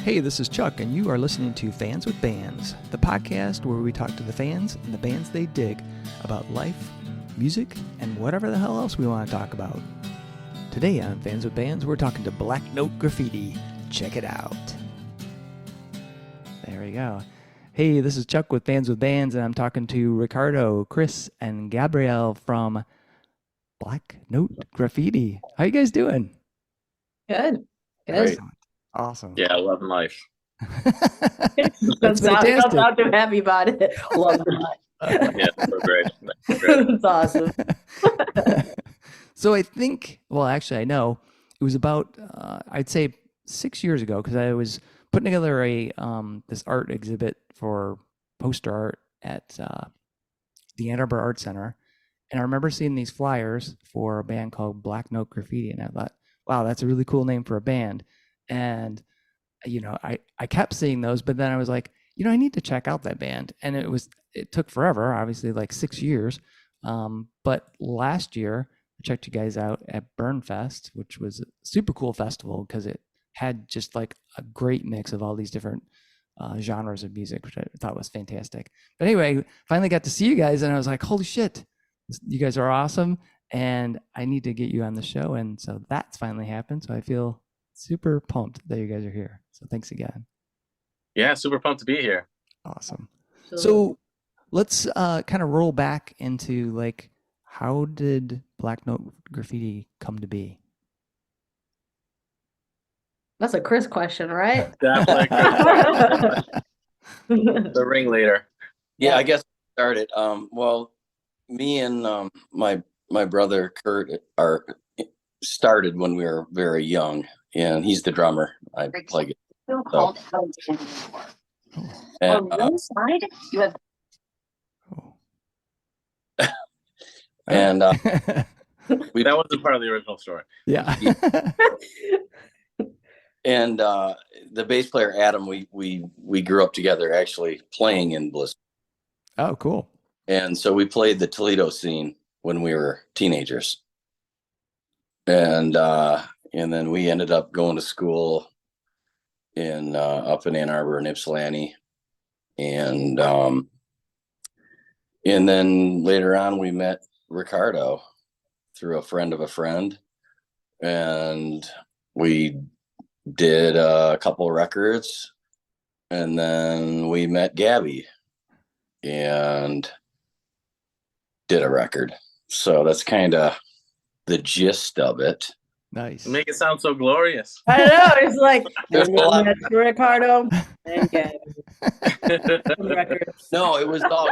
Hey, this is Chuck, and you are listening to Fans with Bands, the podcast where we talk to the fans and the bands they dig about life, music, and whatever the hell else we want to talk about. Today on Fans with Bands, we're talking to Black Note Graffiti. Check it out. There we go. Hey, this is Chuck with Fans with Bands, and I'm talking to Ricardo, Chris, and Gabrielle from Black Note Graffiti. How you guys doing? Good. Great. Awesome. Yeah, loving life. That's fantastic. I'm not too happy about it. Love life. Yeah, we're great. It's awesome. So I think, well, actually, I know it was about, I'd say 6 years ago, because I was putting together a this art exhibit for poster art at the Ann Arbor Art Center, and I remember seeing these flyers for a band called Black Note Graffiti, and I thought, wow, that's a really cool name for a band. And you know, I kept seeing those, but then I was like, you know, I need to check out that band. And it took forever, obviously, like 6 years. But last year, I checked you guys out at Burn Fest, which was a super cool festival because it had just like a great mix of all these different genres of music, which I thought was fantastic. But anyway, finally got to see you guys, and I was like, holy shit, you guys are awesome. And I need to get you on the show. And so that's finally happened. So I feel super pumped that you guys are here. So thanks again. Yeah, super pumped to be here. Awesome. So let's kind of roll back into like, how did Black Note Graffiti come to be? That's a Chris question, right? Definitely. The ringleader. Yeah, I guess I started. Well, me and my brother Kurt started when we were very young, and he's the drummer. I play it. So. And, on one side, you have. And that wasn't part of the original story. Yeah. And the bass player Adam, we grew up together, actually playing in Bliss. Oh, cool. And so we played the Toledo scene when we were teenagers. And then we ended up going to school in up in Ann Arbor and Ypsilanti. And then later on we met Ricardo through a friend of a friend, and we did a couple of records, and then we met Gabby and did a record. So that's kind of the gist of it. Nice. Make it sound so glorious. I know. It's like There's a lot. Ricardo and Gabby. No, it was all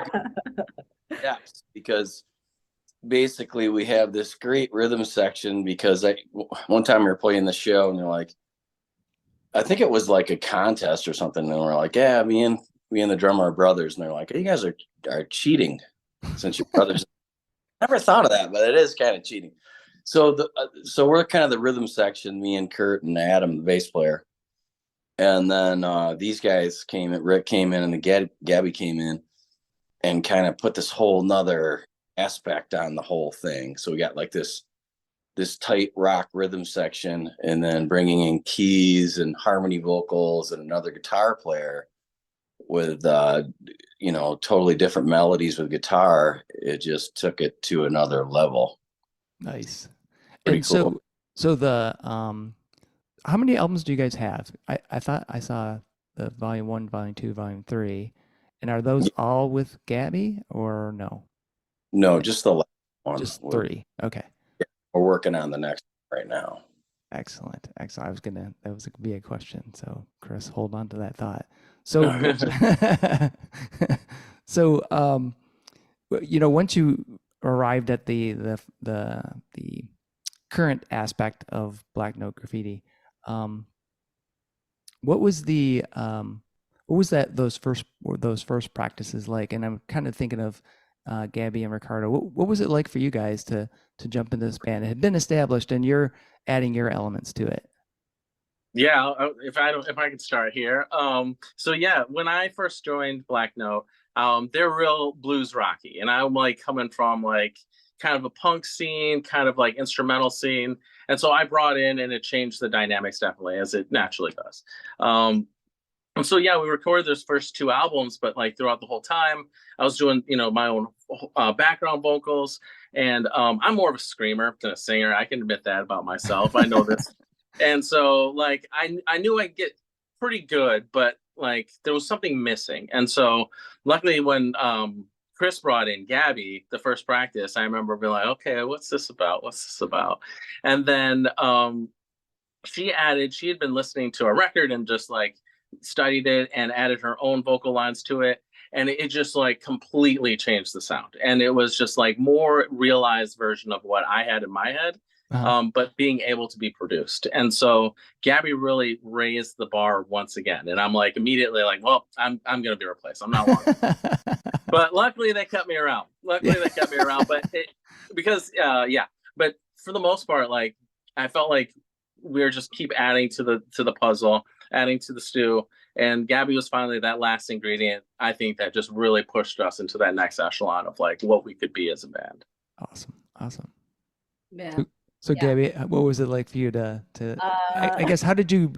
yeah, because basically we have this great rhythm section, because one time we were playing the show and they're like, I think it was like a contest or something, and we're like, yeah, me and the drummer are brothers, and they're like, hey, you guys are cheating since you're brothers. Never thought of that, but it is kind of cheating. So so we're kind of the rhythm section, me and Kurt and Adam, the bass player. And then these guys came in, Rick came in, and the Gabby came in and kind of put this whole nother aspect on the whole thing. So we got like this tight rock rhythm section, and then bringing in keys and harmony vocals and another guitar player with totally different melodies with guitar. It just took it to another level. Nice. Pretty and cool. So the how many albums do you guys have? I thought I saw the volume 1, volume 2, volume 3, and are those all with Gabby or no? No, just the last one. Just 3. Okay. We're working on the next one right now. Excellent. That was gonna be a question. So Chris, hold on to that thought. So once you arrived at the current aspect of Black Note Graffiti, what was those first practices like? And I'm kind of thinking of Gabby and Ricardo. What was it like for you guys to jump into this band? It had been established, and you're adding your elements to it. Yeah, if I could start here. So yeah, when I first joined Black Note, they're real blues rocky, and I'm like coming from like kind of a punk scene, kind of like instrumental scene, and so I brought in, and it changed the dynamics definitely, as it naturally does. And so yeah, we recorded those first two albums, but like throughout the whole time, I was doing my own background vocals, and I'm more of a screamer than a singer. I can admit that about myself. I know this, and so like I knew I'd get pretty good, but like there was something missing, and so luckily when Chris brought in Gabby the first practice, I remember being like, okay, what's this about? What's this about? And then she had been listening to a record and just like studied it and added her own vocal lines to it, and it just like completely changed the sound, and it was just like more realized version of what I had in my head, but being able to be produced. And so Gabby really raised the bar once again, and I'm like immediately like, well, I'm gonna be replaced, I'm not long. But luckily they kept me around, but because yeah, but for the most part, like I felt like we were just keep adding to the puzzle, adding to the stew, and Gabby was finally that last ingredient, I think, that just really pushed us into that next echelon of like what we could be as a band. Awesome. Yeah. So Gabby, what was it like for you to I guess how did you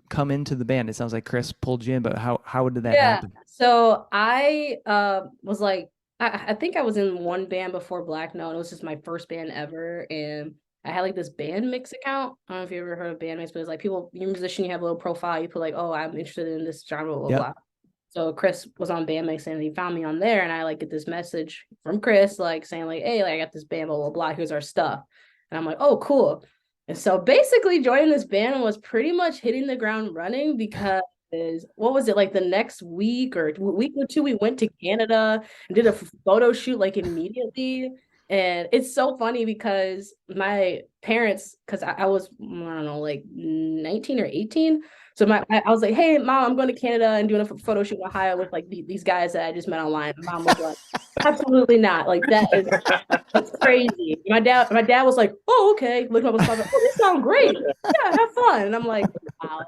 come into the band? It sounds like Chris pulled you in, but how did that happen? So I was like, I think I was in one band before Black Note. It was just my first band ever, and I had like this band mix account. I don't know if you ever heard of band mix, but it's like you're a musician, you have a little profile, you put like, oh, I'm interested in this genre, blah, blah. So Chris was on band mix and he found me on there, and I like get this message from Chris like saying like, hey, like I got this band, blah, blah, blah, here's our stuff. And I'm like, oh, cool. And so basically joining this band was pretty much hitting the ground running, because what was it, like the next week or two, we went to Canada and did a photo shoot like immediately. And it's so funny because my parents, because I was, I don't know, like 19 or 18. So I was like, hey, Mom, I'm going to Canada and doing a photo shoot in Ohio with like these guys that I just met online. Mom was like, absolutely not. Like that's crazy. My dad was like, oh, okay. Look up and stuff. Like, oh, this sounds great. Yeah, have fun. And I'm like, wow.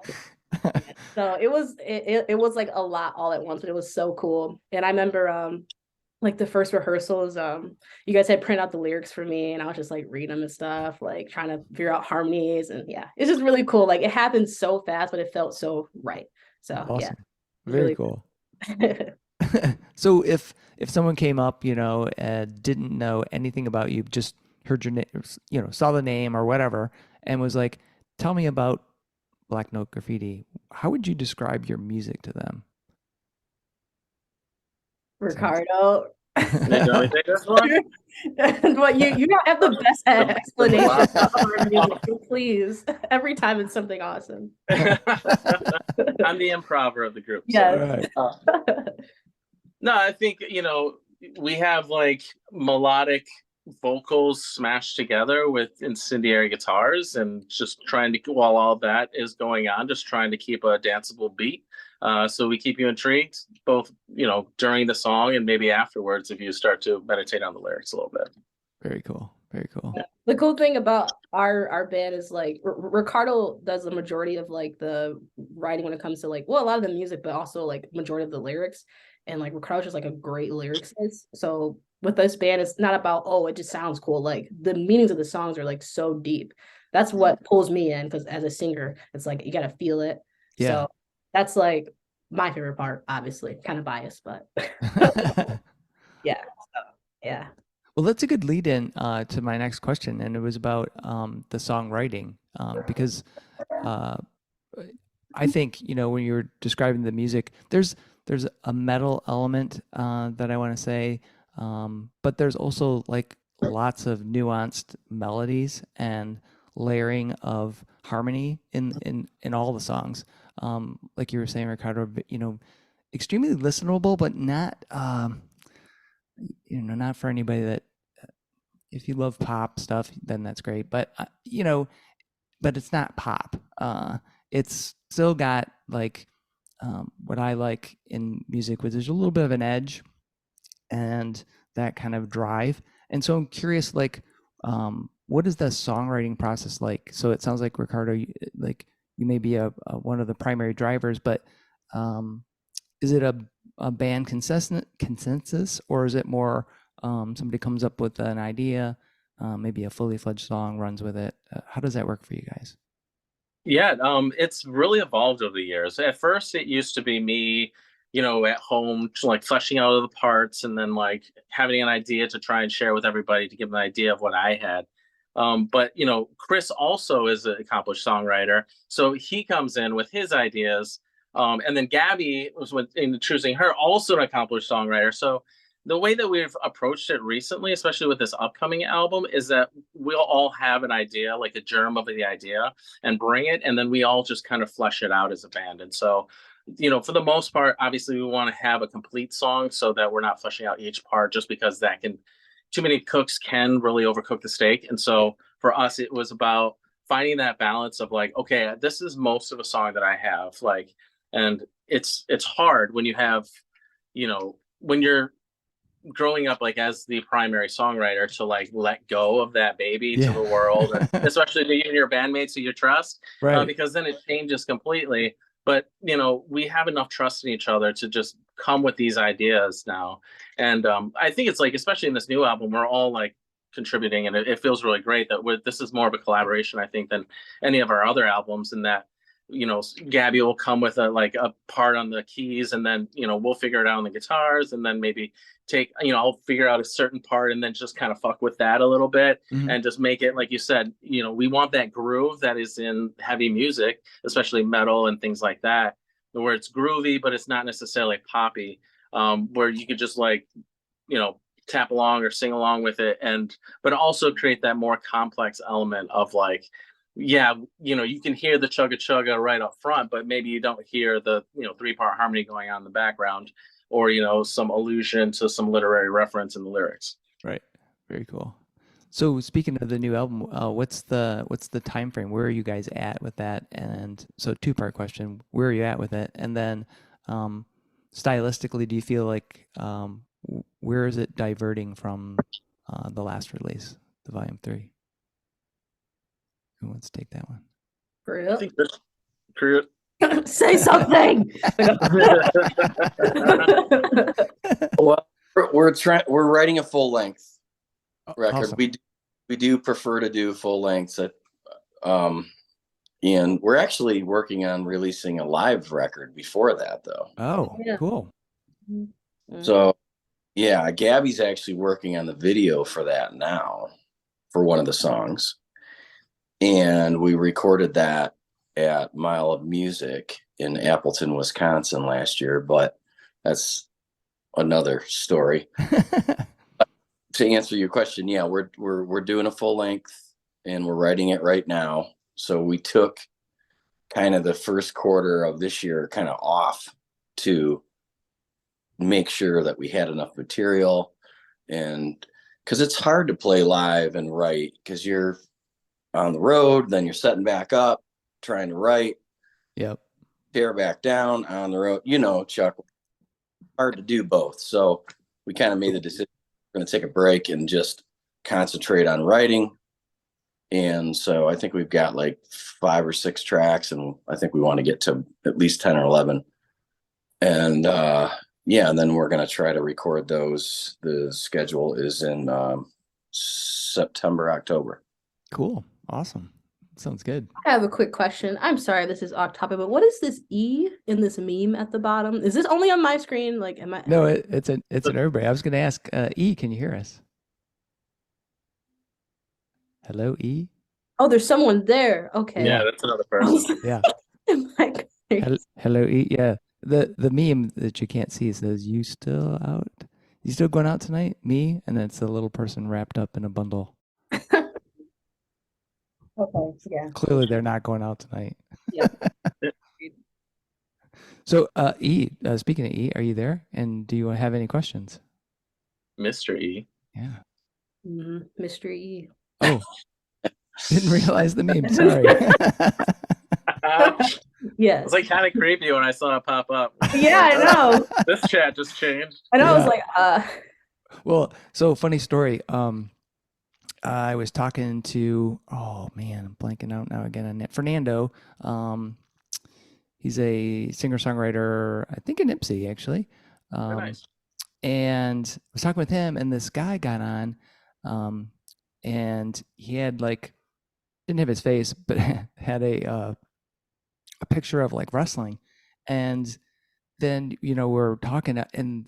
So it was like a lot all at once, but it was so cool. And I remember like the first rehearsals, you guys had print out the lyrics for me, and I was just like reading them and stuff, like trying to figure out harmonies, and yeah, it's just really cool. Like it happened so fast, but it felt so right. So awesome. Yeah, very really cool. So if someone came up, and didn't know anything about you, just heard your name, saw the name or whatever, and was like, tell me about Black Note Graffiti, how would you describe your music to them? Ricardo. But you don't have the best explanation of our music, please. Every time it's something awesome. I'm the improver of the group. Yes. So. No, I think we have like melodic vocals smashed together with incendiary guitars, and just trying to, while all that is going on, just trying to keep a danceable beat. So we keep you intrigued both, during the song and maybe afterwards if you start to meditate on the lyrics a little bit. Very cool. Yeah. The cool thing about our band is like Ricardo does the majority of like the writing when it comes to like, well, a lot of the music, but also like majority of the lyrics. And like Ricardo's just like a great lyricist. So with this band, it's not about, oh, it just sounds cool. Like the meanings of the songs are like so deep. That's what pulls me in, because as a singer, it's like you gotta feel it. Yeah. So that's like my favorite part, obviously. Kind of biased, but yeah. Yeah. Well, that's a good lead in to my next question, and it was about the songwriting, because I think when you're describing the music, there's a metal element that I want to say, but there's also like lots of nuanced melodies and layering of harmony in all the songs. Like you were saying, Ricardo, extremely listenable, but not not for anybody that, if you love pop stuff, then that's great. But but it's not pop. It's still got like what I like in music, was there's a little bit of an edge and that kind of drive. And so I'm curious, like, what is the songwriting process like? So it sounds like, Ricardo, you may be a one of the primary drivers, but is it a band consensus, or is it more somebody comes up with an idea, maybe a fully fledged song, runs with it? How does that work for you guys? Yeah, it's really evolved over the years. At first, it used to be me, at home, like fleshing out the parts and then like having an idea to try and share with everybody to give them an idea of what I had. But Chris also is an accomplished songwriter, so he comes in with his ideas. And then Gabby was in choosing her, also an accomplished songwriter. So the way that we've approached it recently, especially with this upcoming album, is that we'll all have an idea, like a germ of the idea, and bring it, and then we all just kind of flesh it out as a band. And so, for the most part, obviously we want to have a complete song so that we're not fleshing out each part, just because that can, too many cooks can really overcook the steak. And so for us, it was about finding that balance of like, okay, this is most of a song that I have, like, and it's hard when you have, when you're growing up like as the primary songwriter to like let go of that baby to the world, and especially to you and your bandmates who you trust, Right. because then it changes completely. But we have enough trust in each other to just come with these ideas now. And I think it's like, especially in this new album, we're all like contributing, and it feels really great that this is more of a collaboration, I think, than any of our other albums. In that, Gabby will come with a part on the keys, and then we'll figure it out on the guitars, and then maybe I'll figure out a certain part and then just kind of fuck with that a little bit, and just make it, like you said, we want that groove that is in heavy music, especially metal and things like that, where it's groovy but it's not necessarily poppy, where you could just like tap along or sing along with it, but also create that more complex element of like, yeah, you can hear the chugga chugga right up front, but maybe you don't hear the 3-part harmony going on in the background, or some allusion to some literary reference in the lyrics. Right. Very cool. So speaking of the new album, what's the time frame? Where are you guys at with that? And so 2-part question: where are you at with it? And then stylistically, do you feel like where is it diverting from the last release, the Volume 3? Who wants to take that one? I think that's Say something. Well, we're writing a full length record. Awesome. We do prefer to do full lengths. And we're actually working on releasing a live record before that, though. Oh, Yeah. cool. So, yeah, Gabby's actually working on the video for that now, for one of the songs. And we recorded that at Mile of Music in Appleton, Wisconsin last year, but that's another story. To answer your question, yeah, we're doing a full length and we're writing it right now. So we took kind of the first quarter of this year kind of off to make sure that we had enough material, and because it's hard to play live and write because you're on the road, then you're setting back up, trying to write, tear back down on the road, Chuck, hard to do both. So we kind of made the decision we're going to take a break and just concentrate on writing. And so I think we've got like 5 or 6 tracks, and I think we want to get to at least 10 or 11. And and then we're going to try to record those. The schedule is in September, October. Cool. Awesome. Sounds good. I have a quick question. I'm sorry, this is off topic, but what is this E in this meme at the bottom? Is this only on my screen? Like, am I? No, it's an everybody. I was going to ask E, can you hear us? Hello, E. Oh, there's someone there. Okay. Yeah, that's another person. Yeah. Hello, hello, E. Yeah. The meme that you can't see says, "You still out? You still going out tonight?" Me, and then it's a little person wrapped up in a bundle. Okay, yeah. Clearly, they're not going out tonight. Yeah. So, E, speaking of E, are you there? And do you have any questions? Mr. E. Yeah. Mr. E. Oh, didn't realize the meme. Sorry. Yeah. It's like kind of creepy when I saw it pop up. Yeah, I know. This chat just changed. I know. I was like, Well, so funny story. I was talking to, oh man, I'm blanking out now again on Fernando. He's a singer-songwriter, I think in Ipsy, actually. Nice. And I was talking with him, and this guy got on, and he had like, didn't have his face, but had a a picture of like wrestling, and then we're talking, and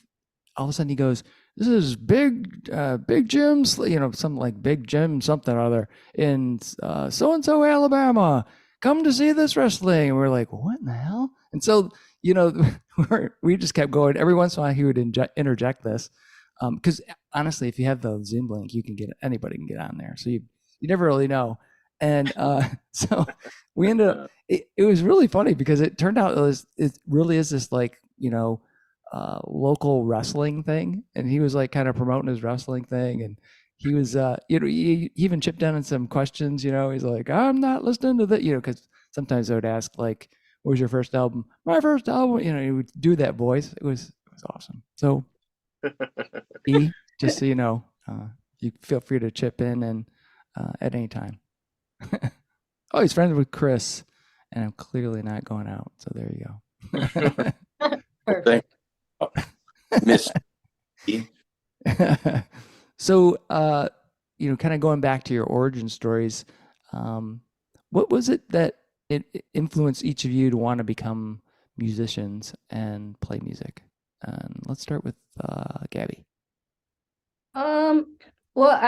all of a sudden he goes, "This is Big Jim's, something like Big Jim something or other in so and so Alabama. Come to see this wrestling." And we're like, "What in the hell?" And so we just kept going. Every once in a while, he would interject this, because honestly, if you have the Zoom link, anybody can get on there. So you never really know. And so we ended up. It was really funny because it turned out it really is this like local wrestling thing, and he was like kind of promoting his wrestling thing, and he was he even chipped in on some questions. He's like, "I'm not listening to that," because sometimes I would ask like, "What was your first album?" "My first album," he would do that voice. It was awesome. So just so you know, you feel free to chip in and at any time. Oh, he's friends with Chris, and I'm clearly not going out, so there you go. Perfect. Miss. So, kind of going back to your origin stories, what was it that it influenced each of you to want to become musicians and play music? And let's start with Gabby. Well,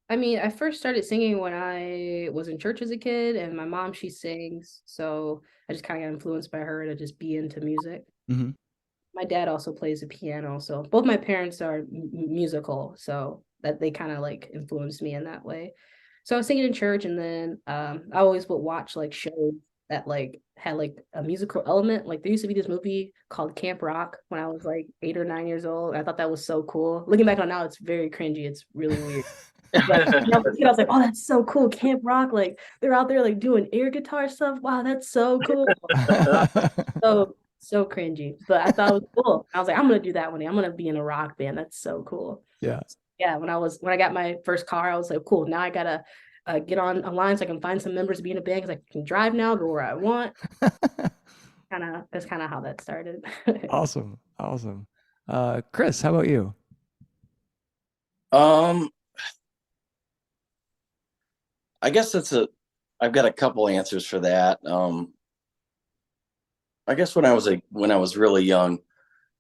I mean, I first started singing when I was in church as a kid, and my mom, she sings, so I just kind of got influenced by her to just be into music. Mm-hmm. My dad also plays the piano, so both my parents are musical, so that they kind of like influenced me in that way. So I was singing in church, and then I always would watch like shows that like had like a musical element. Like there used to be this movie called Camp Rock when I was like 8 or 9 years old. I thought that was so cool. Looking back on now, it's very cringy. It's really weird. But when I was a kid, I was like, "Oh, that's so cool, Camp Rock! Like they're out there like doing air guitar stuff. Wow, that's so cool." So cringy, but I thought it was cool. I was like, I'm gonna do that one day. I'm gonna be in a rock band. That's so cool. Yeah. Yeah, when I got my first car, I was like, cool. Now I gotta get on a line so I can find some members to be in a band because I can drive now, go where I want. That's kind of how that started. Awesome. Chris, how about you? I guess I've got a couple answers for that. I guess when I was really young,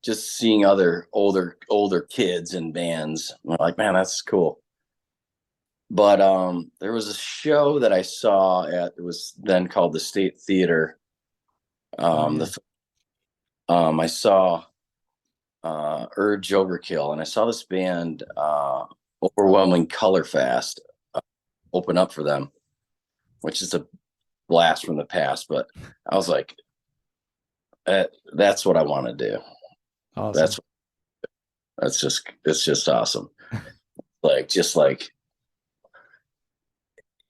just seeing other older kids in bands, I'm like, man, that's cool. But there was a show that I saw it was then called the State Theater. I saw Urge Overkill, and I saw this band, Overwhelming Color Fast, open up for them, which is a blast from the past. But I was like, that's what I want to do. Awesome. It's just awesome.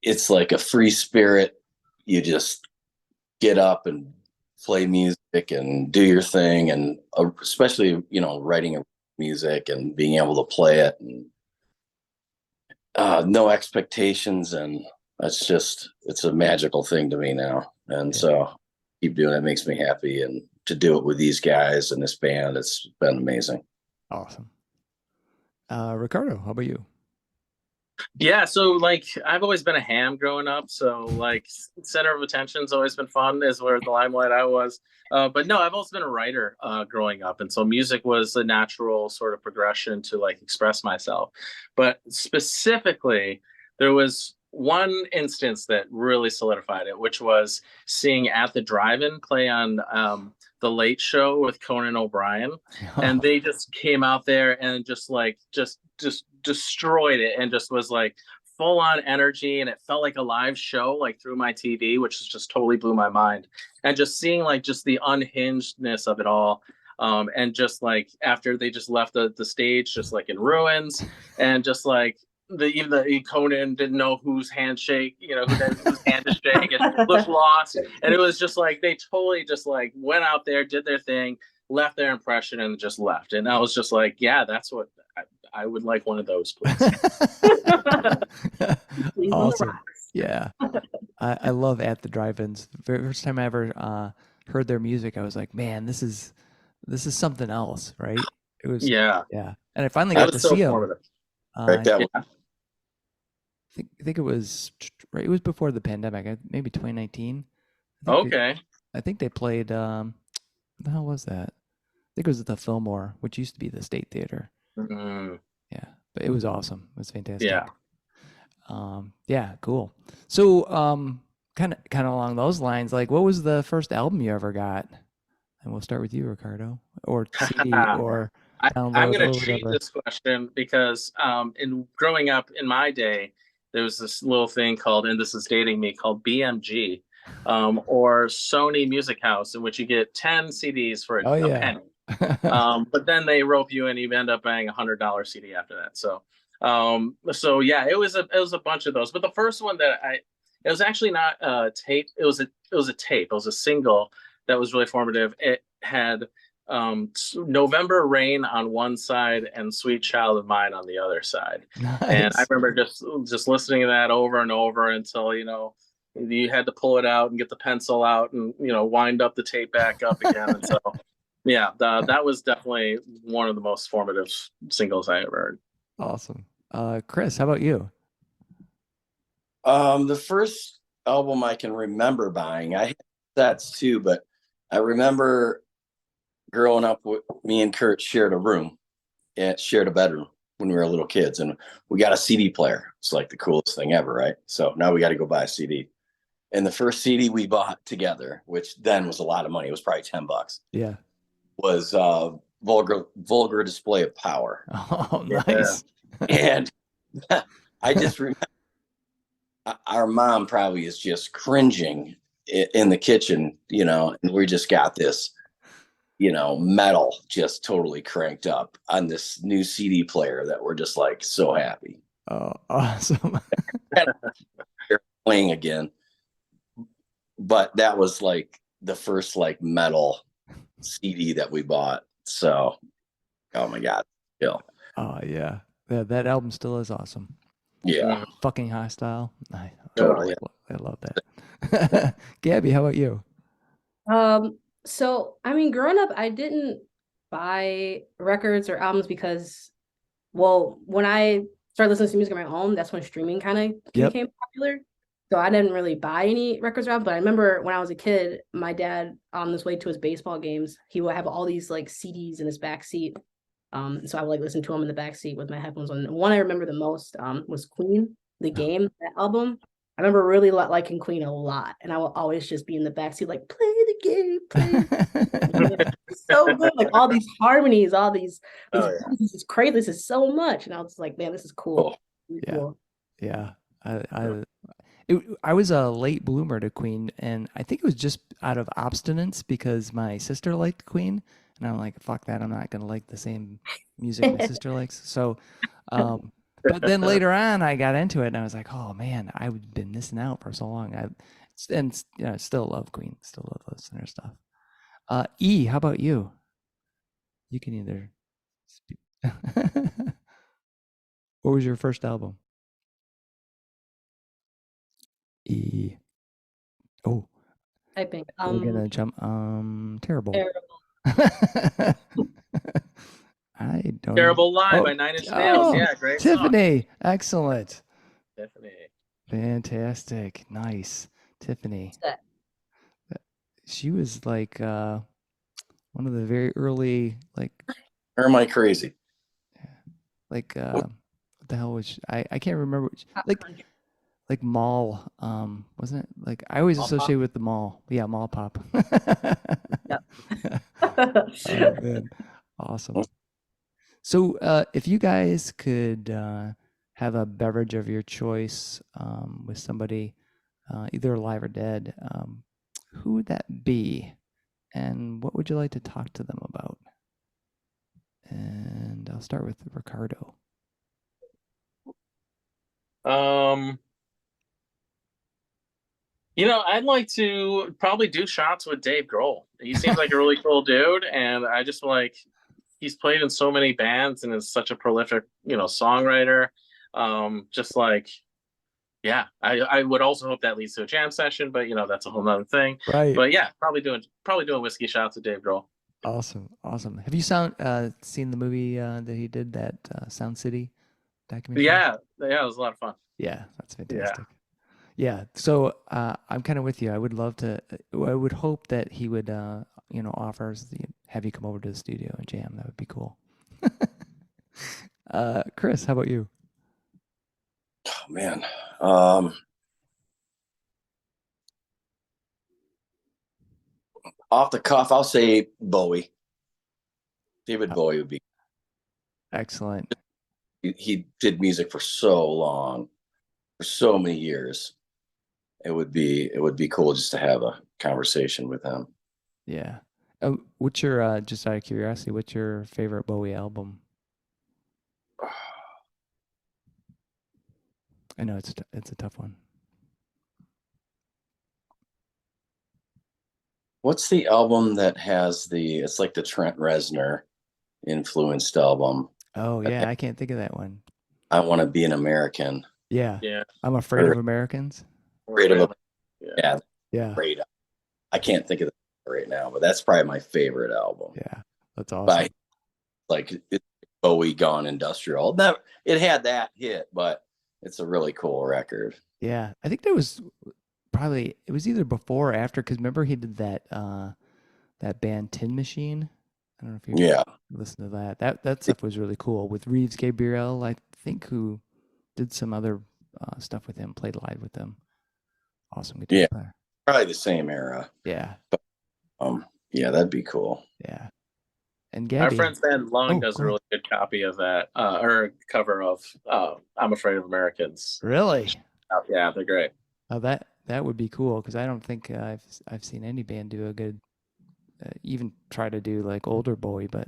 It's like a free spirit. You just get up and play music and do your thing, and especially writing music and being able to play it, and no expectations, and it's a magical thing to me now. And so keep doing it. It makes me happy, and to do it with these guys and this band, it's been amazing. Awesome. Ricardo, how about you? Yeah, so like I've always been a ham growing up, so like center of attention's always been fun, is where the limelight I was. But no, I've also been a writer growing up, and so music was a natural sort of progression to like express myself. But specifically, there was one instance that really solidified it, which was seeing At the Drive-In play on The Late Show with Conan O'Brien, and they just came out there and just destroyed it, and just was like full on energy, and it felt like a live show like through my TV, which just totally blew my mind. And just seeing like just the unhingedness of it all, and just like after they just left the stage just like in ruins, and just like even the Conan didn't know whose handshake, whose hand to shake, and looked lost. And it was just like they totally just like went out there, did their thing, left their impression, and just left. And I was just like, yeah, that's what I would like, one of those, please. Awesome. Yeah. I love At the Drive-Ins. The very first time I ever heard their music, I was like, man, this is something else, right? It was yeah. And I finally got to see them. I think it was right. It was before the pandemic, maybe 2019. Okay. I think they played. What the hell was that? I think it was at the Fillmore, which used to be the State Theater. Mm, Yeah, but it was awesome. It was fantastic. yeah. Yeah, cool. So, kind of along those lines, like, what was the first album you ever got? And we'll start with you, Ricardo, or CD, or I'm download, gonna or cheat whatever. this question because in growing up in my day, there was this little thing called, and this is dating me, called BMG, or Sony Music House, in which you get 10 CDs for Oh a yeah. penny. But then they rope you and you end up buying $100 CD after that. So yeah, it was a bunch of those. But the first one that it was actually not a tape. It was a tape. It was a single that was really formative. It had November Rain on one side and Sweet Child of Mine on the other side. And I Nice. remember just listening to that over and over until you had to pull it out and get the pencil out and wind up the tape back up again. And so yeah, that was definitely one of the most formative singles I ever heard. Awesome. Chris, how about you? The first album I can remember buying, I had sets too, but I remember growing up with me and Kurt shared a room and shared a bedroom when we were little kids, and we got a CD player. It's like the coolest thing ever, right? So now we got to go buy a CD. And the first CD we bought together, which then was a lot of money, it was probably $10, Yeah. was Vulgar Display of Power. Oh, Yeah. nice. And I just remember our mom probably is just cringing in the kitchen, and we just got this, metal just totally cranked up on this new CD player that we're just like so happy. Oh, awesome. Playing again. But that was like the first like metal CD that we bought. So, oh my God. Still. Oh yeah. Yeah, that album still is awesome. Yeah. Fucking Hostile. I Totally. love that. Gabby, how about you? So I mean, growing up, I didn't buy records or albums because, well, when I started listening to music on my own, that's when streaming kind of Yep. became popular. So I didn't really buy any records or albums, but I remember when I was a kid, my dad on his way to his baseball games, he would have all these like CDs in his back seat. So I would like listen to them in the back seat with my headphones on. And one I remember the most was Queen, the game, that album. I remember really liking Queen a lot, and I would always just be in the backseat like, play the game, play the game. It's so good, like all these harmonies, all these Oh, yeah. this is crazy, this is so much, and I was like, man, this is cool. Really Yeah. cool. Yeah. I was a late bloomer to Queen, and I think it was just out of abstinence because my sister liked Queen, and I'm like, fuck that, I'm not gonna like the same music my sister likes. So, but then later on, I got into it, and I was like, oh man, I've been missing out for so long. I still love Queen, still love listener stuff. E, how about you? You can either speak. What was your first album? E. Oh, Typing. we're gonna jump. Terrible. Terrible. I don't. Terrible Lie Oh, by Nine Inch Nails. oh, Yeah, great song. Tiffany, excellent, Tiffany. fantastic, nice, Tiffany. That- She was like one of the very early, Or am I crazy? what the hell was I can't remember like mall, wasn't it? Like I always Mall associate with the mall. Yeah, mall pop. Yep. Oh man, awesome. So if you guys could have a beverage of your choice with somebody, either alive or dead, who would that be? And what would you like to talk to them about? And I'll start with Ricardo. I'd like to probably do shots with Dave Grohl. He seems like a really cool dude, and I just like he's played in so many bands and is such a prolific, songwriter. Just like, yeah, I would also hope that leads to a jam session, but that's a whole nother thing. Right. But yeah, probably doing whiskey shots with Dave Grohl. Awesome. Have you seen the movie that he did, that Sound City documentary? Yeah, it was a lot of fun. Yeah, that's fantastic. Yeah. So I'm kind of with you. I would love to. I would hope that he would, offer us have you come over to the studio and jam. That would be cool. Chris, how about you? Oh, man. Um, Off the cuff, I'll say Bowie. David Bowie would be. Excellent. He did music for so long, for so many years. It would be cool just to have a conversation with him. Yeah. What's your just out of curiosity? What's your favorite Bowie album? I know it's a tough one. What's the album that has it's like the Trent Reznor influenced album? Oh yeah, I can't think of that one. I Want to Be an American. Yeah. Yeah. I'm afraid of Americans. Afraid of Yeah. Yeah, Yeah. great. I can't think of it right now, but that's probably my favorite album. Yeah. That's awesome. By it's Bowie Gone Industrial. It had that hit, but it's a really cool record. Yeah. I think that was probably it was either before or after because remember he did that band Tin Machine. I don't know if you Yeah. listened to that. That stuff was really cool with Reeves Gabriel, I think, who did some other stuff with him, played live with them. Awesome guitar player. Probably the same era. Yeah. But, yeah, that'd be cool. Yeah. And Gabby, Our friend's band Lung does go a really good copy of that, or cover of I'm Afraid of Americans. Really? Yeah, they're great. Oh, that would be cool because I don't think I've seen any band do a good, even try to do like older Bowie, but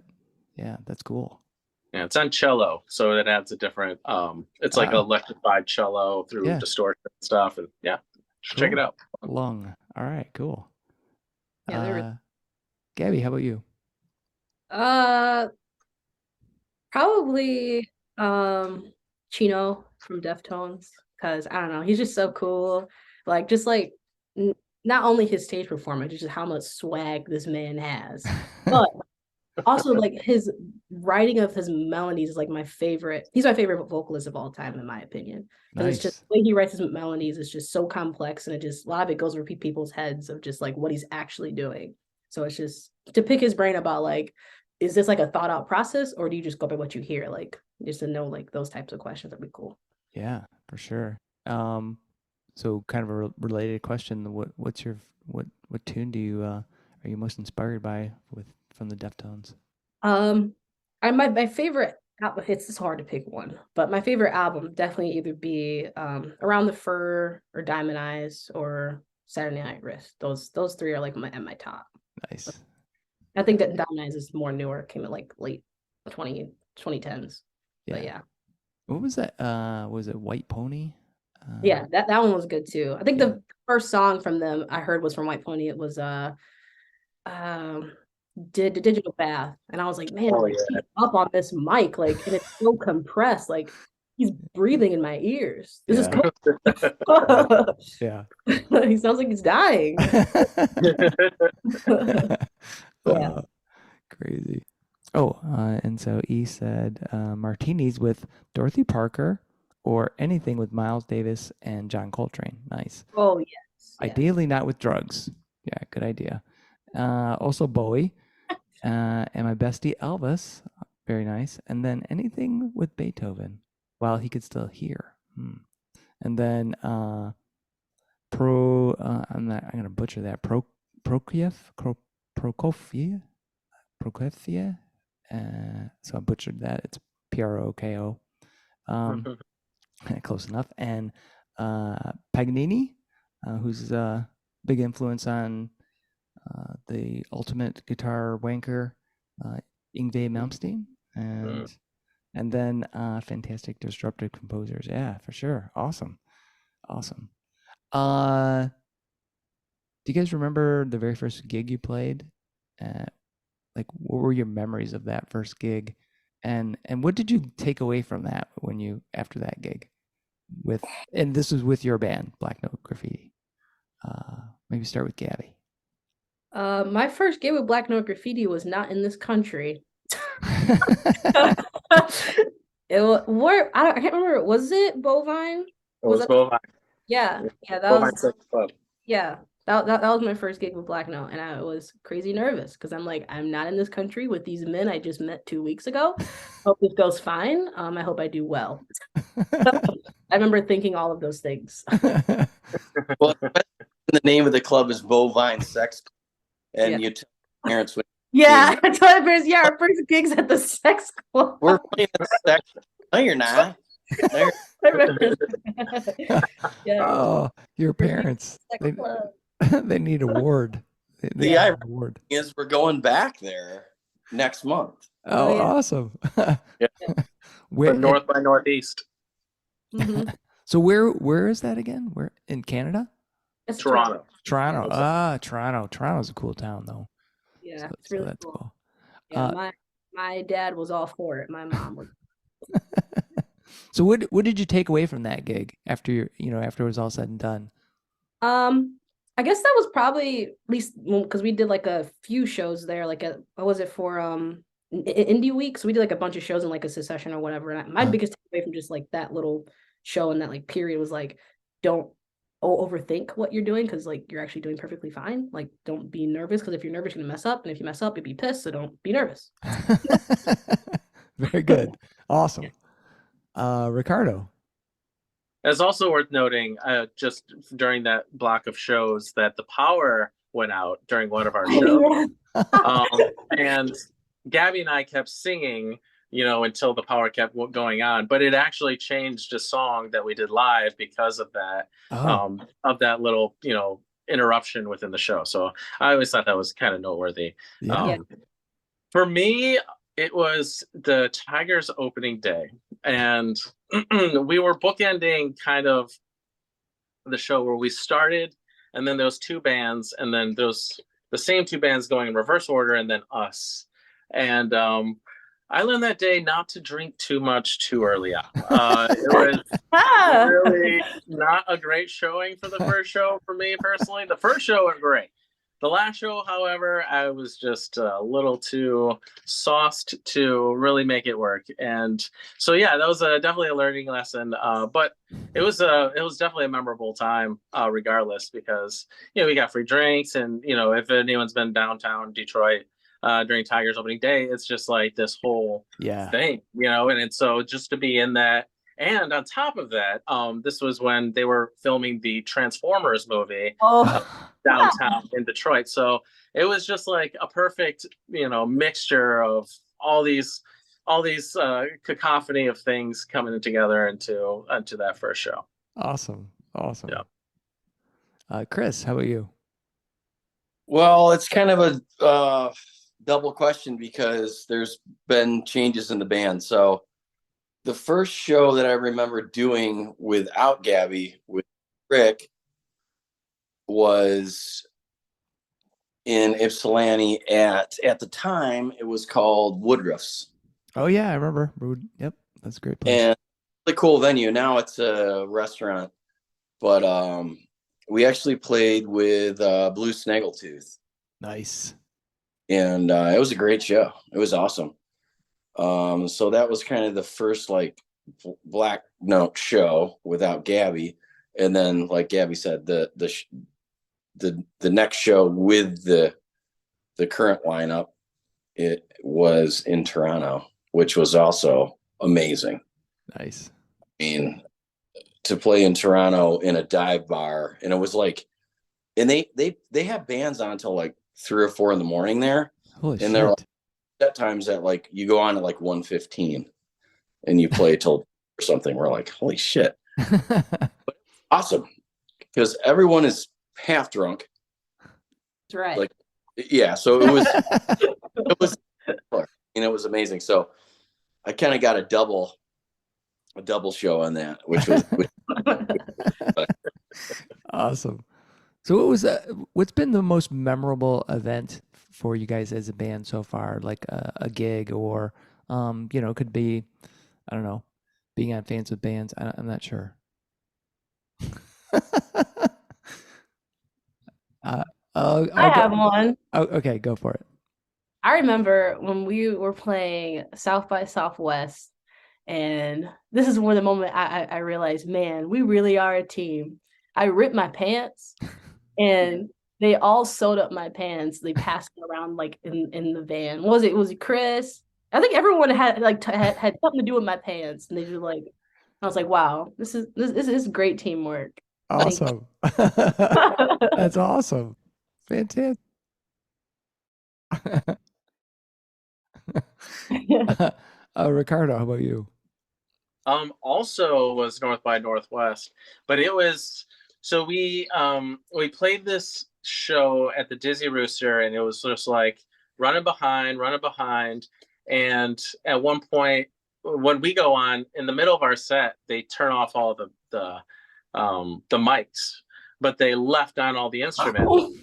yeah, that's cool. Yeah, it's on cello, so it adds a different. It's like electrified cello through distortion and stuff, and yeah, check it out. Lung. All right, cool. Yeah, Gabby, how about you? Probably Chino from Deftones because I don't know, he's just so cool. Like just like not only his stage performance, just how much swag this man has, but also like his writing of his melodies is like my favorite. He's my favorite vocalist of all time, in my opinion. Because it's just the way he writes his melodies is just so complex, and it just a lot of it goes over people's heads of just like what he's actually doing. So it's just to pick his brain about like, is this like a thought out process, or do you just go by what you hear? Like just to know like those types of questions would be cool. Yeah, for sure. So kind of a related question: what tune do you are you most inspired by from the Deftones? My favorite album, it's hard to pick one, but my favorite album definitely either be Around the Fur or Diamond Eyes or Saturday Night Wrist. Those three are like at my top. Nice. I think that Diamond Eyes is more newer, came in like late 2010s. Yeah. But yeah. What was that? Was it White Pony? Yeah, that one was good too. I think the first song from them I heard was from White Pony. It was did the Digital Bath, and I was like, man, he's up on this mic, like, and it's so compressed, like he's breathing in my ears. This is cool. Yeah. He sounds like he's dying. Yeah. Crazy. Oh, and so E said martinis with Dorothy Parker or anything with Miles Davis and John Coltrane. Nice. Oh, yes. Ideally not with drugs. Yeah, good idea. Also Bowie and my bestie Elvis. Very nice. And then anything with Beethoven while he could still hear. And then I'm going to butcher that. Prokofiev. So I butchered that. It's Proko. Close enough. And Paganini, who's a big influence on the ultimate guitar wanker, Yngwie Malmsteen, and then fantastic disruptive composers. Yeah, for sure. Awesome. Do you guys remember the very first gig you played? Like, what were your memories of that first gig, and what did you take away from that after that gig? And this was with your band, Black Note Graffiti. Maybe start with Gabby. My first gig with Black Note Graffiti was not in this country. It was I can't remember. Was it Bovine? It was Bovine. Yeah, yeah, that Bovine was Sex Club. yeah. That was my first gig with Black Note, and I was crazy nervous because I'm like, I'm not in this country with these men I just met 2 weeks ago. Hope this goes fine. I hope I do well. I remember thinking all of those things. Well, the name of the club is Bovine Sex Club, and Yeah. you tell parents when Yeah, I told my parents, yeah, our first gig's at the sex club. we're playing the sex. No, you're not. No, you're, I remember yeah. Oh, your parents. Sex They club. they need a award. They the need irony an award. is we're going back there next month. Oh, Oh, yeah. awesome. Yeah. Where North by Northeast. Mhm. so where is that again? Where in Canada? It's Toronto. Toronto. Yeah. Toronto. Toronto's a cool town though. Yeah, So, it's really that's cool. cool. Yeah, my dad was all for it. My mom was. So what did you take away from that gig after after it was all said and done? I guess that was probably at least because we did like a few shows there. Like what was it for Indie Week? So we did like a bunch of shows in like a succession or whatever. And my biggest takeaway from just like that little show and that like period was like, don't overthink what you're doing because like you're actually doing perfectly fine. Like don't be nervous because if you're nervous, you're gonna mess up, and if you mess up, you'll be pissed. So don't be nervous. Very good. Awesome. Ricardo. It's also worth noting, just during that block of shows, that the power went out during one of our shows. And Gabby and I kept singing, until the power kept going on. But it actually changed a song that we did live because of that, of that little, interruption within the show. So I always thought that was kind of noteworthy. Yeah. For me, it was the Tigers opening day, and we were bookending kind of the show where we started, and then those two bands, and then the same two bands going in reverse order, and then us. And I learned that day not to drink too much too early on. It was really not a great showing for the first show for me personally. The first show went great. The last show, however, I was just a little too sauced to really make it work. And so, yeah, that was definitely a learning lesson. But it was definitely a memorable time, regardless, because, we got free drinks. And, if anyone's been downtown Detroit during Tigers opening day, it's just like this whole thing, and so just to be in that. And on top of that, this was when they were filming the Transformers movie downtown in Detroit. So it was just like a perfect, mixture of all these cacophony of things coming together into that first show. Awesome. Yeah. Chris, how about you? Well, it's kind of a double question because there's been changes in the band. So the first show that I remember doing without Gabby with Rick was in Ypsilanti at the time it was called Woodruff's. Oh yeah, I remember. Yep, that's a great place. And really cool venue. Now it's a restaurant, but we actually played with Blue Snaggletooth. Nice. And it was a great show. It was awesome. So that was kind of the first like Black Note show without Gabby, and then like Gabby said, the next show with the current lineup, it was in Toronto, which was also amazing. Nice. I mean, to play in Toronto in a dive bar, and it was like, and they have bands on until like 3 or 4 in the morning there. Holy and shit. they're like, at times that like you go on at like 1:15 and you play till or something. We're like, holy shit. But awesome, because everyone is half drunk. That's right. Like, yeah, so it was it was amazing. So I kind of got a double show on that, which was awesome. So what's been the most memorable event for you guys as a band so far? Like a gig, or could be, I don't know, being on Fans with Bands. I'm not sure. I have one. Oh, okay, go for it. I remember when we were playing South by Southwest, and this is where the moment I realized, man, we really are a team. I ripped my pants, and they all sewed up my pants. They passed it around like in the van. Was it Chris? I think everyone had like had something to do with my pants, and they just like, I was like, wow, this is great teamwork. Awesome. That's awesome. Fantastic. Ricardo, how about you? Also was North by Northwest, but it was so we played this show at the Dizzy Rooster, and it was just like running behind, and at one point when we go on in the middle of our set, they turn off all the mics, but they left on all the instruments. Oh,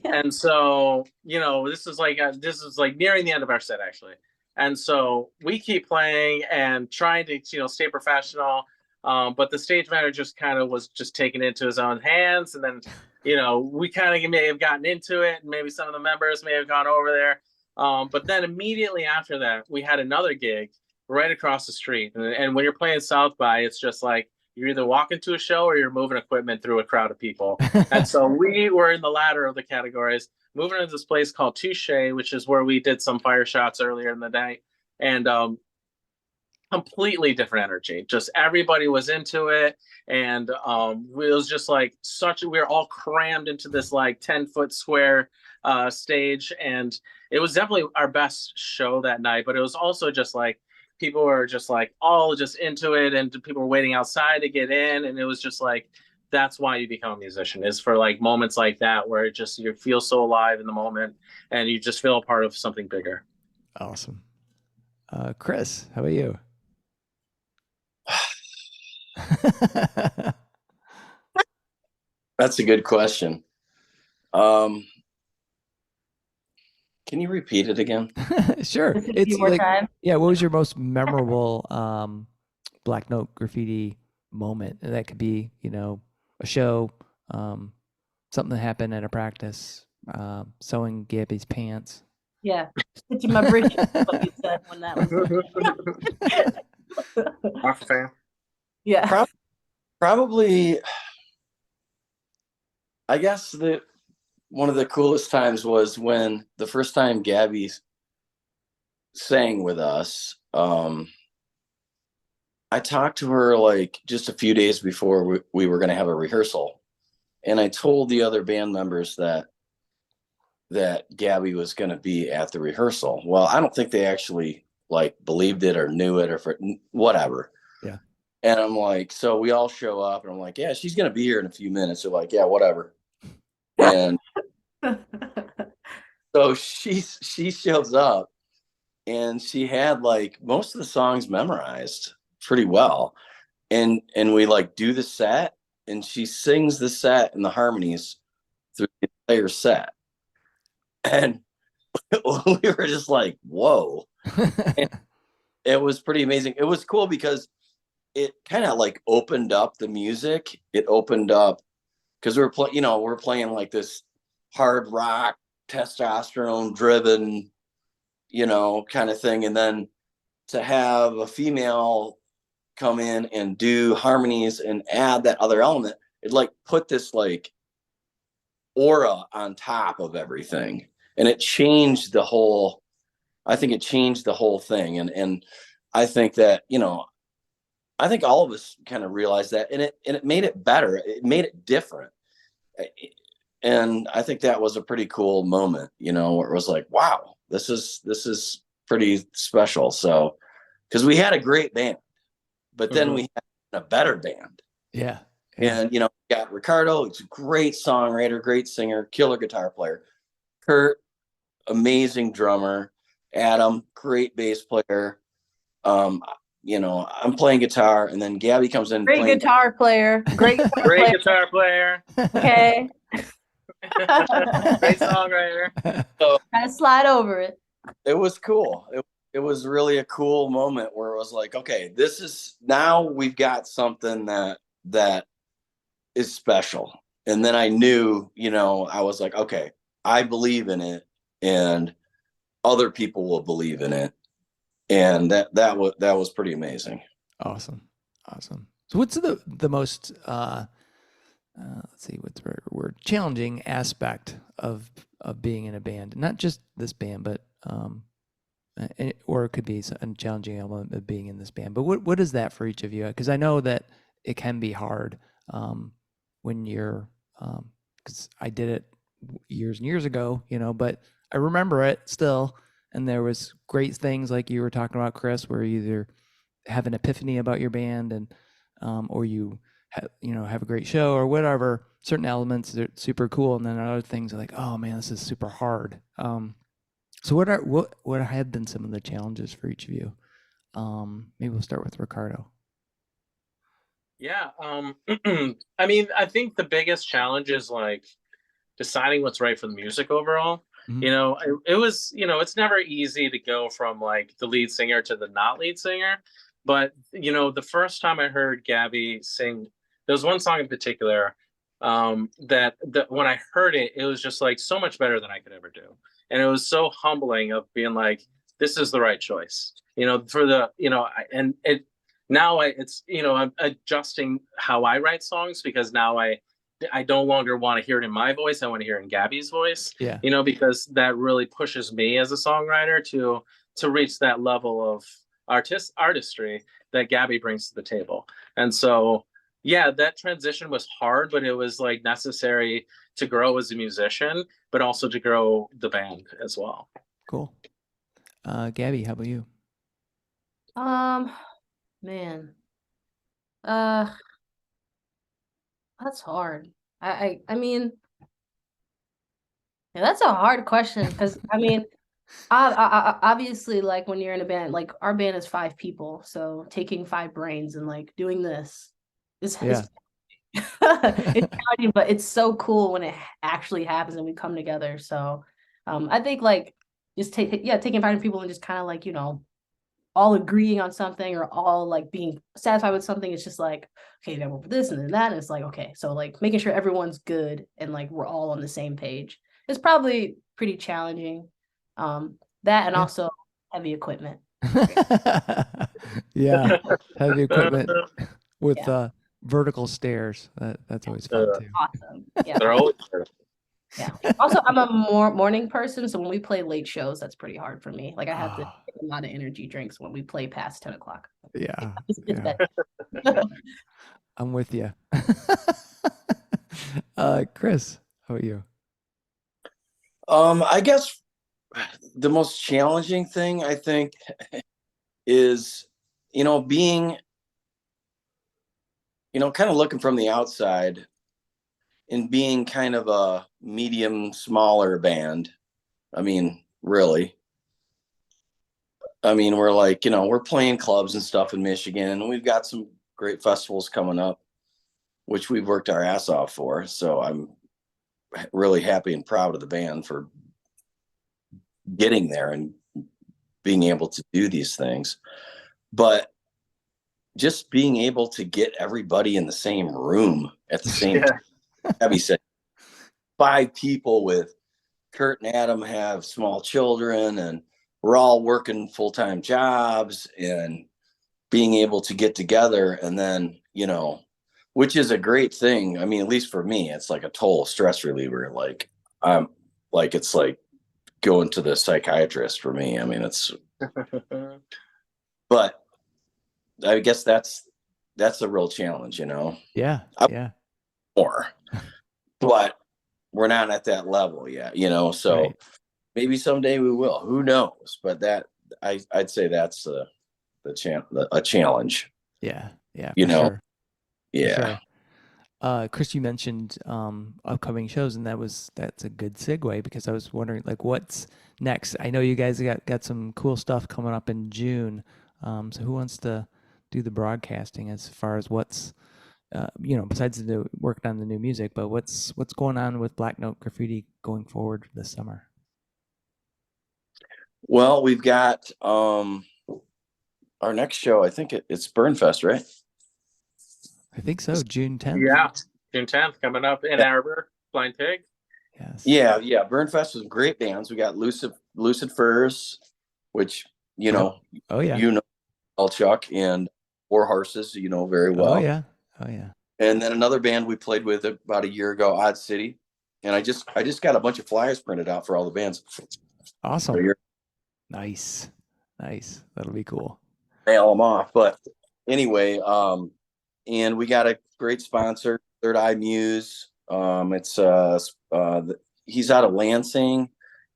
And so, this is like nearing the end of our set actually. And so we keep playing and trying to, stay professional. But the stage manager just kind of was just taking it into his own hands. And then, we kind of may have gotten into it, and maybe some of the members may have gone over there. But then immediately after that, we had another gig right across the street. And when you're playing South by, it's just like you're either walking to a show or you're moving equipment through a crowd of people. And so we were in the latter of the categories, moving into this place called Touche, which is where we did some fire shots earlier in the day. And completely different energy. Just everybody was into it. And it was just like we were all crammed into this like 10-foot square stage. And it was definitely our best show that night. But it was also just like, people were just like all just into it, and people were waiting outside to get in. And it was just like, that's why you become a musician, is for like moments like that where it just, you feel so alive in the moment and you just feel a part of something bigger. Awesome. Chris, how about you? That's a good question. Can you repeat it again? Sure. Just a It's few more like, times. yeah, what was your most memorable Black Note Graffiti moment? And that could be, a show, something that happened at a practice, sewing Gabby's pants. Yeah, stitching my britches. What you said when that was. Fan. Yeah. Probably, I guess that one of the coolest times was when the first time Gabby sang with us. I talked to her like just a few days before we were going to have a rehearsal, and I told the other band members that Gabby was going to be at the rehearsal. Well, I don't think they actually like believed it or knew it or whatever. Yeah. And I'm like, so we all show up, and I'm like, yeah, she's going to be here in a few minutes. They're like, yeah, whatever. And so she shows up, and she had like most of the songs memorized pretty well. And we like do the set, and she sings the set and the harmonies through the entire set. And we were just like, whoa. And it was pretty amazing. It was cool because it kind of like opened up the music. It opened up because we're playing like this hard rock, testosterone driven, kind of thing. And then to have a female come in and do harmonies and add that other element, it like put this like aura on top of everything. And it changed the whole, I think it changed the whole thing. And I think that, I think all of us kind of realized that, and it made it better. It made it different. And I think that was a pretty cool moment, where it was like, wow, this is pretty special. So, because we had a great band, but then we had a better band. Yeah. And, we got Ricardo, he's a great songwriter, great singer, killer guitar player. Kurt, amazing drummer. Adam, great bass player. I'm playing guitar, and then Gabby comes in. Great guitar player. Great guitar player. Okay. Great songwriter. So kind of slide over it. It was cool. It was really a cool moment where it was like, okay, this is now we've got something that is special. And then I knew, I was like, okay, I believe in it, and other people will believe in it. And that was pretty amazing. Awesome. So what's the most let's see what's the right word, challenging aspect of being in a band, not just this band, but or it could be a challenging element of being in this band. But what is that for each of you? Because I know that it can be hard when you're, because I did it years and years ago, but I remember it still. And there was great things like you were talking about, Chris, where you either have an epiphany about your band and or you have a great show or whatever. Certain elements are super cool, and then other things are like, oh man, this is super hard. So what have been some of the challenges for each of you? Maybe we'll start with Ricardo. Yeah. I mean, I think the biggest challenge is like deciding what's right for the music overall. Mm-hmm. It was, it's never easy to go from like the lead singer to the not lead singer. But, the first time I heard Gabby sing, there was one song in particular that when I heard it, it was just like so much better than I could ever do. And it was so humbling of being like, this is the right choice, for the, and it, now I'm adjusting how I write songs because now I no longer want to hear it in my voice. I want to hear it in Gabby's voice, Yeah. Because that really pushes me as a songwriter to reach that level of artistry that Gabby brings to the table. And so, yeah, that transition was hard, but it was like necessary to grow as a musician, but also to grow the band as well. Cool. Gabby, how about you? Man, that's hard. I mean, yeah, that's a hard question because I mean, obviously, like when you're in a band, like our band is 5 people, so taking 5 brains and like doing this is Yeah. it's challenging, but it's so cool when it actually happens and we come together. So, I think like just taking 5 people and just kind of like all agreeing on something or all like being satisfied with something. It's just like, okay, then we're this and then that. And it's like, okay, so like making sure everyone's good and like we're all on the same page is probably pretty challenging. That and also heavy equipment. Yeah, heavy equipment with Yeah. vertical stairs. That's always fun too. Awesome. Yeah. They're always Yeah. Also, I'm a morning person, so when we play late shows, that's pretty hard for me. Like I have to take a lot of energy drinks when we play past 10 o'clock. Yeah. It's Yeah. I'm with you. Chris, how about you? I guess the most challenging thing I think is, being, kind of looking from the outside and being kind of a medium, smaller band. I mean, really. I mean, we're like, we're playing clubs and stuff in Michigan, and we've got some great festivals coming up, which we've worked our ass off for. So I'm really happy and proud of the band for getting there and being able to do these things. But just being able to get everybody in the same room at the same time. Abby said 5 people with Kurt and Adam have small children, and we're all working full-time jobs, and being able to get together and then, which is a great thing. I mean, at least for me, it's like a total stress reliever. Like it's like going to the psychiatrist for me. I mean, but I guess that's a real challenge, Yeah. Yeah. More, but we're not at that level yet, so Right. maybe someday we will, who knows, but I'd say that's a challenge. Yeah. Yeah. You For know? sure. Yeah. For sure. Chris, you mentioned upcoming shows, and that's a good segue because I was wondering like what's next. I know you guys got some cool stuff coming up in June. So who wants to do the broadcasting as far as what's besides working on the new music, but what's going on with Black Note Graffiti going forward this summer? Well, we've got our next show. I think it's Burnfest, right? I think so. June 10th. Yeah, June 10th coming up in Ann Arbor. Blind Pig. Yes. Yeah. Burnfest was great bands. We got Lucid Furs, which Oh yeah. all Chuck and War Horses, very well. Oh yeah. And then another band we played with about a year ago, Odd City. And I just got a bunch of flyers printed out for all the bands. Awesome. So you're Nice. That'll be cool. mail them off. But anyway, and we got a great sponsor, Third Eye Muse. It's he's out of Lansing,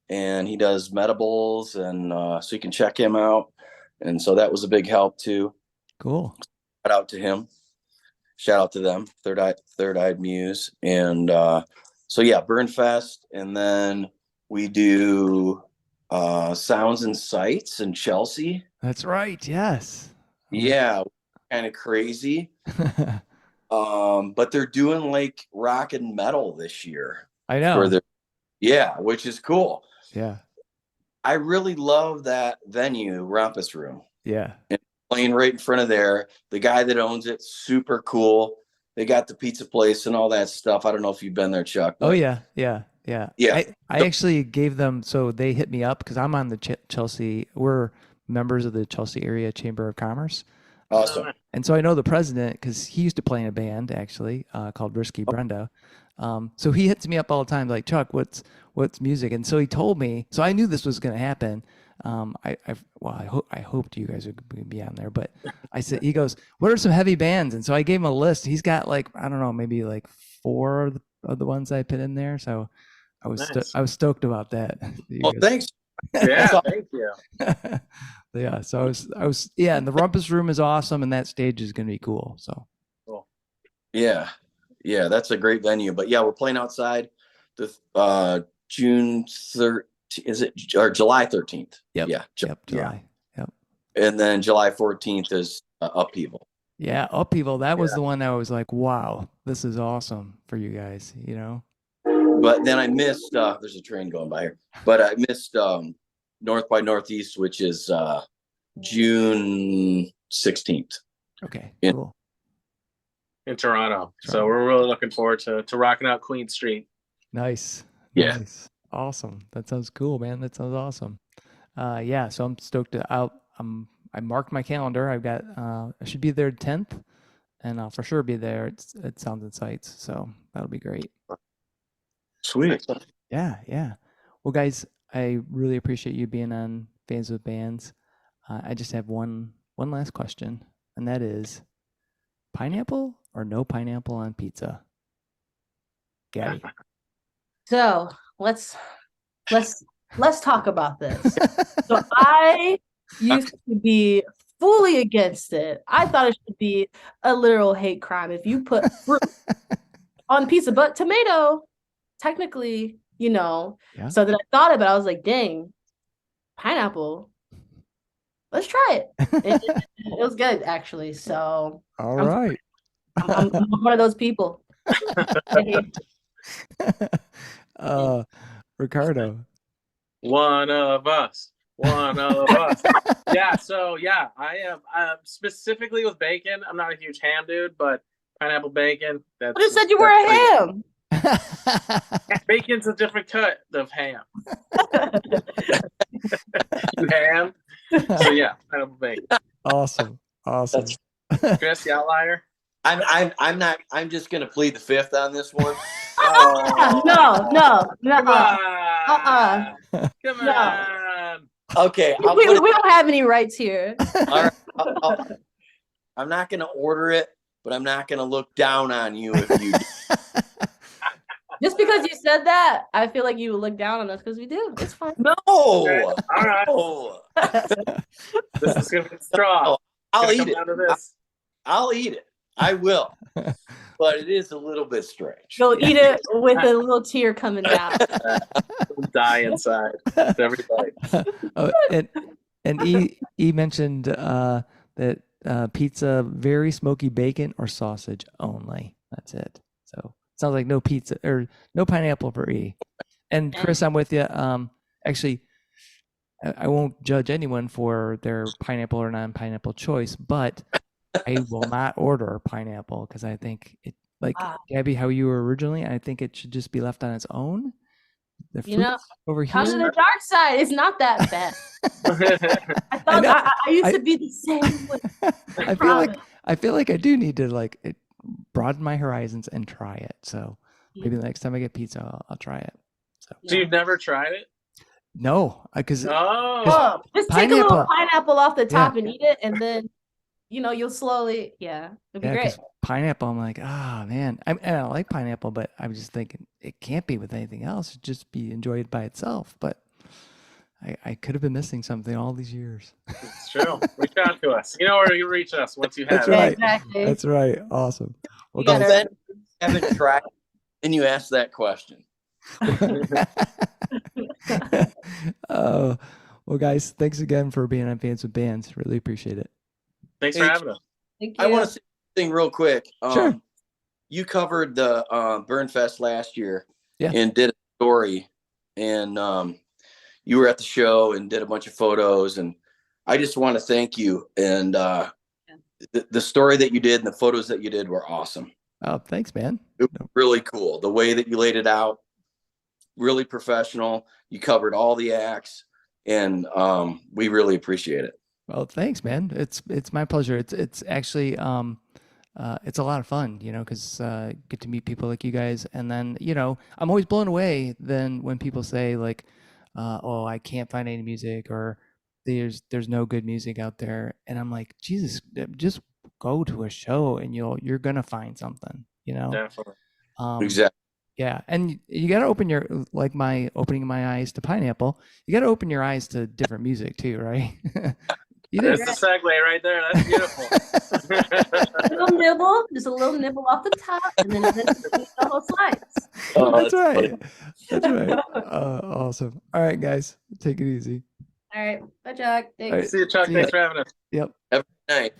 and he does medibles, and so you can check him out. And so that was a big help too. Cool. Shout out to him. Shout out to them, Third Eyed Muse. And so yeah, Burn Fest, and then we do Sounds and Sights in Chelsea. That's right. Yes. Yeah, kind of crazy. But they're doing like rock and metal this year. I know. Yeah, which is cool. Yeah. I really love that venue, Rumpus Room. Yeah. And playing right in front of there. The guy that owns it, super cool. They got the pizza place and all that stuff. I don't know if you've been there, Chuck. Oh yeah. I So- actually gave them, so they hit me up because I'm on the Chelsea. We're members of the Chelsea Area Chamber of Commerce. Awesome. And so I know the president because he used to play in a band actually called Risky Brenda. So he hits me up all the time, like, Chuck, what's music? And so he told me. So I knew this was going to happen. I hoped you guys would be on there, but I said, he goes, what are some heavy bands? And so I gave him a list. He's got like, I don't know, maybe like 4 of the ones I put in there. So I was Nice. I was stoked about that. Well, thanks. Yeah, thank you. Yeah, so I was and the Rumpus Room is awesome, and that stage is going to be cool. So Yeah, that's a great venue. But yeah, we're playing outside the June 13th. Is it or July 13th? Yep. Yeah. July. Yep. And then July 14th is Upheaval. Yeah, Upheaval. That was Yeah. the one that I was like, wow, this is awesome for you guys. But then I missed. There's a train going by here. But I missed North by Northeast, which is June 16th. Okay. Yeah. Cool. In Toronto. So we're really looking forward to rocking out Queen Street. Nice. Yeah. Nice. Awesome. That sounds cool, man. That sounds awesome. Yeah. So I'm stoked I marked my calendar. I've got I should be there 10th, and I'll for sure be there at Sounds and Sights. So that'll be great. Sweet. Yeah. Well, guys, I really appreciate you being on Fans with Bands. I just have one last question, and that is, pineapple or no pineapple on pizza? Gabby. So let's talk about this. So I used to be fully against it. I thought it should be a literal hate crime if you put fruit on pizza, but tomato, technically, Yeah. So then I thought about it, I was like, dang, pineapple. Let's try it. It was good, actually. So All right. I'm one of those people. Ricardo. One of us. Yeah, so yeah, I am specifically with bacon. I'm not a huge ham dude, but pineapple bacon. I just said you were a ham. Bacon's a different cut of ham. You ham? So yeah, pineapple bacon. Awesome. Chris, the outlier. I'm not. I'm just gonna plead the fifth on this one. Oh, No. come on. Uh-uh. Come No. on. Okay, We don't have any rights here. all right, I'm not gonna order it, but I'm not gonna look down on you if you. Just because you said that, I feel like you would look down on us because we do. It's fine. No. Okay, all right. No. This is gonna be strong. I'll Gonna eat come it. down to this. I'll eat it. I will. But it is a little bit strange. Go eat it with a little tear coming down. Die inside with every bite. And E mentioned that pizza, very smoky bacon or sausage only. That's it. So sounds like no pizza or no pineapple for E. And Chris, I'm with you. Actually, I won't judge anyone for their pineapple or non-pineapple choice, but I will not order pineapple because I think it, like Gabby, how you were originally, I think it should just be left on its own. The fruit over Come to here. the dark side. It's not that bad. I thought I used to be the same way. I feel like I do need to broaden my horizons and try it. So maybe the next time I get pizza, I'll try it. So So you've never tried it? no, because Oh, just take a little pineapple- pineapple off the top Yeah. and eat it, and then you'll slowly, it'll be great. because pineapple, I'm like, man, I like pineapple, but I'm just thinking it can't be with anything else. It'd just be enjoyed by itself. But I could have been missing something all these years. it's true. Reach out to us. You know where you reach us once you have That's it. right. Exactly. That's right. Awesome. Well, You gotta- guys, Haven't tried, and you ask that question. well, guys, thanks again for being on Fans with Bands. Really appreciate it. Thanks for having us. Thank you. I want to say something real quick. Sure. You covered the Burn Fest last year, Yeah. and did a story, and you were at the show and did a bunch of photos, and I just want to thank you. And the story that you did and the photos that you did were awesome. Oh, thanks, man. It was really cool. The way that you laid it out, really professional. You covered all the acts, and we really appreciate it. Well, thanks, man. It's my pleasure. It's actually it's a lot of fun, because get to meet people like you guys, and then I'm always blown away then when people say like, oh, I can't find any music, or there's no good music out there, and I'm like, Jesus, just go to a show and you're gonna find something, Definitely. Exactly. Yeah, and you got to opening my eyes to pineapple. You got to open your eyes to different music too, right? You did. That's the segue right there. That's beautiful. Just a little nibble off the top, and then the whole slice. Oh, That's right. funny. That's right. Awesome. All right, guys, take it easy. All right, bye, Chuck. Thanks. All right. See you, Chuck. See Thanks ya. for having us. Yep. Have a good night.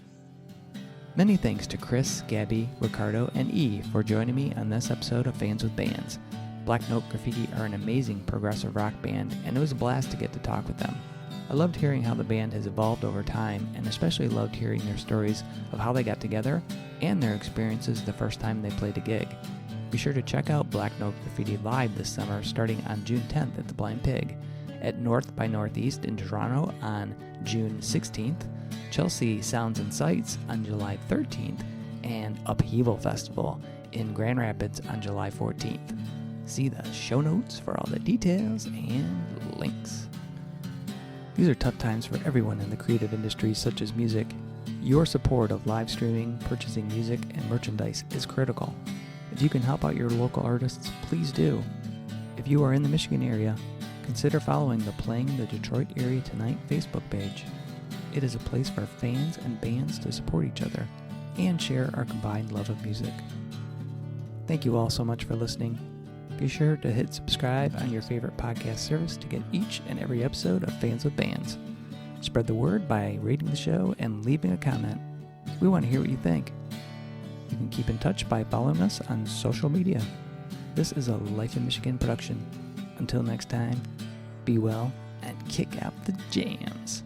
Many thanks to Chris, Gabby, Ricardo, and E for joining me on this episode of Fans with Bands. Black Note Graffiti are an amazing progressive rock band, and it was a blast to get to talk with them. I loved hearing how the band has evolved over time, and especially loved hearing their stories of how they got together and their experiences the first time they played a gig. Be sure to check out Black Note Graffiti live this summer starting on June 10th at the Blind Pig, at North by Northeast in Toronto on June 16th, Chelsea Sounds and Sights on July 13th, and Upheaval Festival in Grand Rapids on July 14th. See the show notes for all the details and links. These are tough times for everyone in the creative industries such as music. Your support of live streaming, purchasing music, and merchandise is critical. If you can help out your local artists, please do. If you are in the Michigan area, consider following the Playing the Detroit Area Tonight Facebook page. It is a place for fans and bands to support each other and share our combined love of music. Thank you all so much for listening. Be sure to hit subscribe on your favorite podcast service to get each and every episode of Fans with Bands. Spread the word by rating the show and leaving a comment. We want to hear what you think. You can keep in touch by following us on social media. This is a Life in Michigan production. Until next time, be well and kick out the jams.